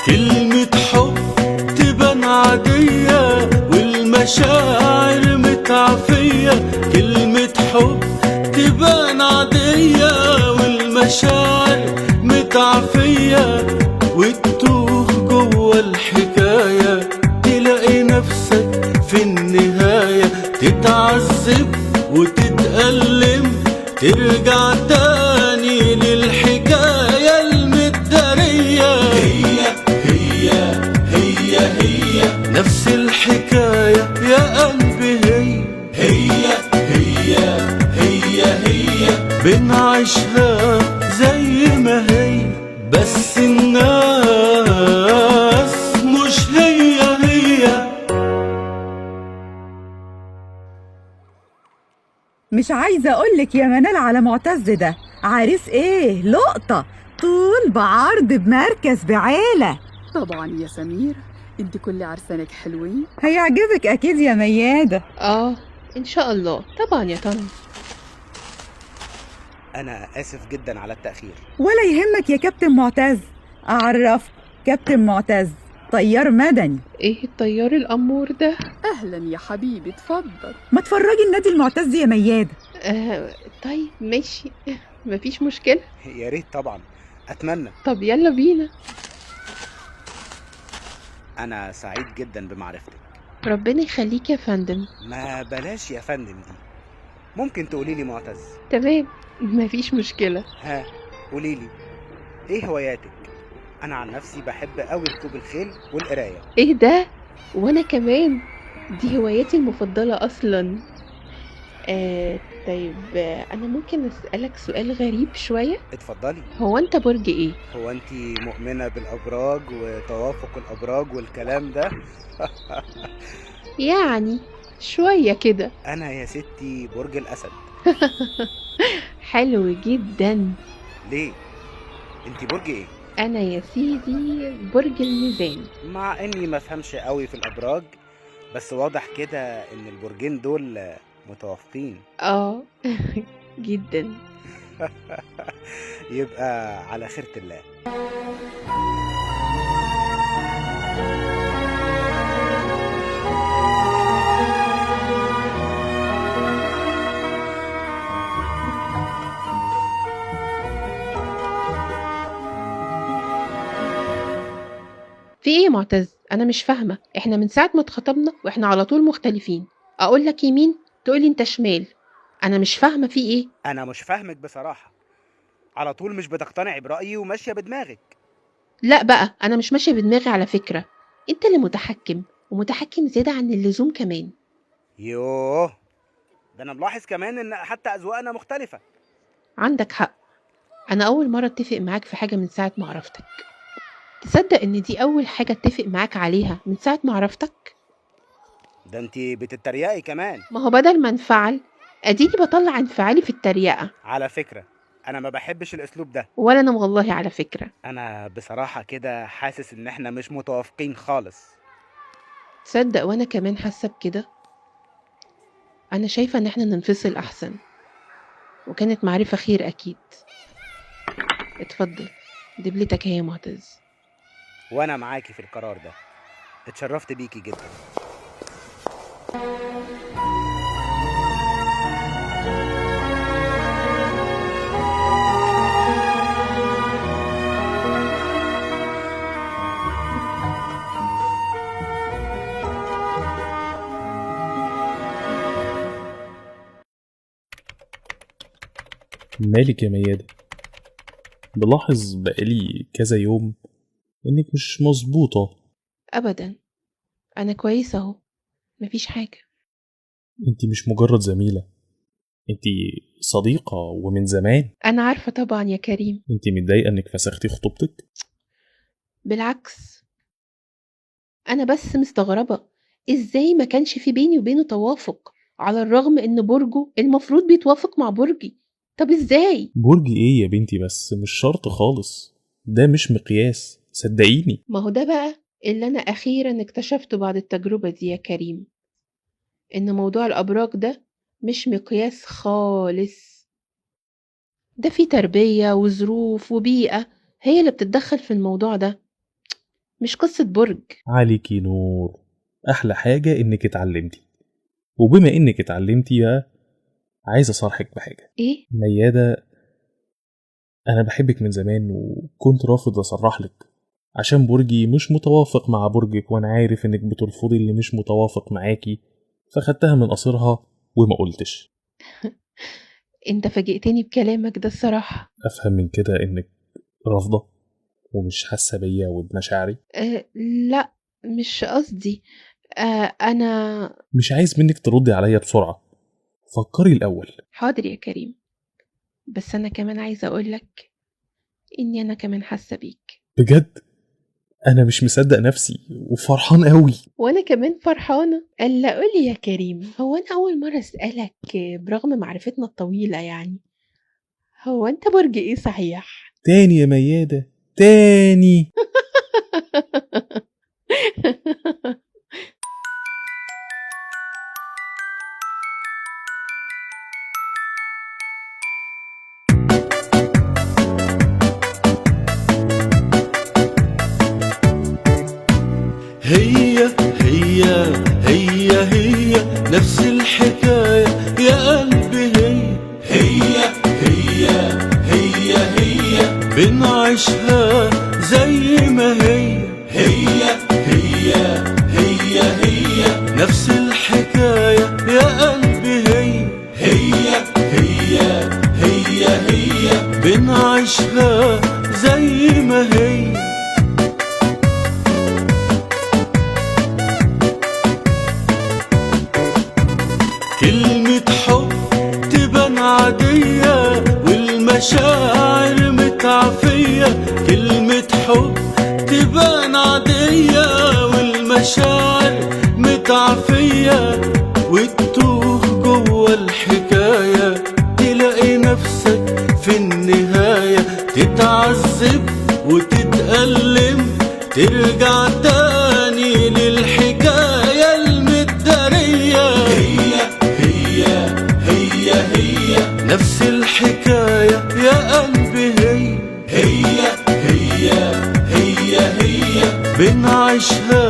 كلمة حب تبان عادية والمشاعر متعفية، كلمة حب تبان عادية والمشاعر متعفية، وتتوه جوا الحكاية تلاقي نفسك في النهاية تتعذب وتتألم، ترجع تاني للحكاية المدارية. هي نفس الحكاية يا قلبي، هي بنعيشها زي ما هي، بس الناس مش هي. مش عايزة أقولك يا منال على معتز ده، عريس إيه لقطة، طول بعرض بمركز بعيلة. طبعا يا سمير، انت كل عرسانك حلوين. هيعجبك أكيد يا ميادة. إن شاء الله طبعا يا طن. أنا آسف جدا على التأخير. ولا يهمك يا كابتن معتز، أعرف كابتن معتز طيار مدني. إيه الطيار الأمور ده؟ اهلا يا حبيبي، اتفضل. ما تفرجي النادي المعتز يا ميادة. طيب ماشي مفيش مشكلة. يا ريت طبعا، أتمنى. طب يلا بينا. أنا سعيد جدا بمعرفتك. ربنا يخليك يا فندم. ما بلاش يا فندم دي، ممكن تقولي لي معتز. تمام مفيش مشكلة. ها قولي لي إيه هواياتك؟ أنا عن نفسي بحب أوي ركوب الخيل والقراية. إيه ده؟ وأنا كمان، دي هواياتي المفضلة أصلا. طيب أنا ممكن أسألك سؤال غريب شوية؟ اتفضلي. هو أنت برج إيه؟ هو أنت مؤمنة بالأبراج وتوافق الأبراج والكلام ده؟ يعني شوية كده. أنا يا ستي برج الأسد. حلو جدا. ليه؟ أنت برج إيه؟ أنا يا سيدي برج الميزان. مع إني ما فهمش قوي في الأبراج، بس واضح كده إن البرجين دول متوافقين. جدا. يبقى على خيرة الله. في ايه يا معتز؟ انا مش فاهمه، احنا من ساعه ما اتخطبنا واحنا على طول مختلفين، اقول لك يمين تقولي انت شمال. انا مش فاهمه في ايه. أنا مش فاهمك بصراحة، على طول مش بتقتنعي برأيي وماشية بدماغك. لا بقى انا مش ماشيه بدماغي على فكره، انت اللي متحكم ومتحكم زياده عن اللزوم كمان. يوه، ده أنا ملاحظ كمان إن حتى أذواقنا مختلفة. عندك حق، انا اول مره اتفق معاك في حاجه من ساعه ما عرفتك. تصدق ان دي اول حاجه اتفق معاك عليها من ساعه ما عرفتك؟ ده انتي بتتريقي كمان. ما هو بدل ما انفعل اديني بطلع انفعالي في التريقه. على فكرة أنا ما بحبش الأسلوب ده. ولا انا والله على فكره. أنا بصراحة كده حاسس إن إحنا مش متوافقين خالص. تصدق وانا كمان حاسه بكده. انا شايفه ان احنا ننفصل احسن، وكانت معرفه خير اكيد. اتفضل دبلتك هي معتز. وأنا معاكي في القرار ده، اتشرفت بيكي جدا. مالك يا ميادة؟ بلاحظ بقالي كذا يوم انك مش مظبوطة. ابدا انا كويسه اهو، مفيش حاجه. انتي مش مجرد زميلة، انتي صديقة ومن زمان. انا عارفه طبعا يا كريم. انتي متضايقة انك فسختي خطوبتك؟ بالعكس، انا بس مستغربه ازاي ما كانش في بيني وبينه توافق، على الرغم ان برجه المفروض بيتوافق مع برجي. طب ازاي؟ برج ايه يا بنتي؟ بس مش شرط خالص، ده مش مقياس صدقيني. ما هو ده بقى اللي انا اخيرا اكتشفته بعد التجربه دي يا كريم، ان موضوع الابراج ده مش مقياس خالص. ده في تربيه وظروف وبيئه هي اللي بتتدخل في الموضوع ده. مش قصة برج. عليكي نور. أحلى حاجة إنك اتعلمتي، وبما إنك اتعلمتي بقى عايز أصارحك بحاجة. إيه؟ ميادة، أنا بحبك من زمان وكنت رافض أصرح لك عشان برجي مش متوافق مع برجك، وأنا عارف إنك بترفضي اللي مش متوافق معاكي، فخدتها من قصرها وما قلتش. أنت فاجئتني بكلامك ده الصراحة. أفهم من كده إنك رافضة ومش حاسة بيا وبمشاعري؟ لا، مش قصدي. أنا مش عايز منك تردي عليا بسرعة، فكري الأول. حاضر يا كريم، بس أنا كمان عايزة أقولك إني أنا كمان حاسة بيك. بجد أنا مش مصدق نفسي وفرحان قوي. وأنا كمان فرحانة. ألا قولي يا كريم، هو أنا أول مرة أسألك برغم معرفتنا الطويلة يعني، هو أنت برج إيه صحيح؟ تاني يا ميادة، تاني. هي هي هي هي نفس الحكاية يا قلبي، هي هي هي هي بنعيشها زي ما هي هي هي نفس الحكاية يا قلبي، هي هي بنعيشها زي ما هي. كلمة حب تبان عادية والمشاعر متعفية، كلمة حب تبان عادية والمشاعر متعفية، وتتوه جوه الحكاية تلاقي نفسك في النهاية تتعذب وتتألم، ترجع تاني للحكاية المتدارية. هي نفس الحكاية يا قلبي، هي بنعيشها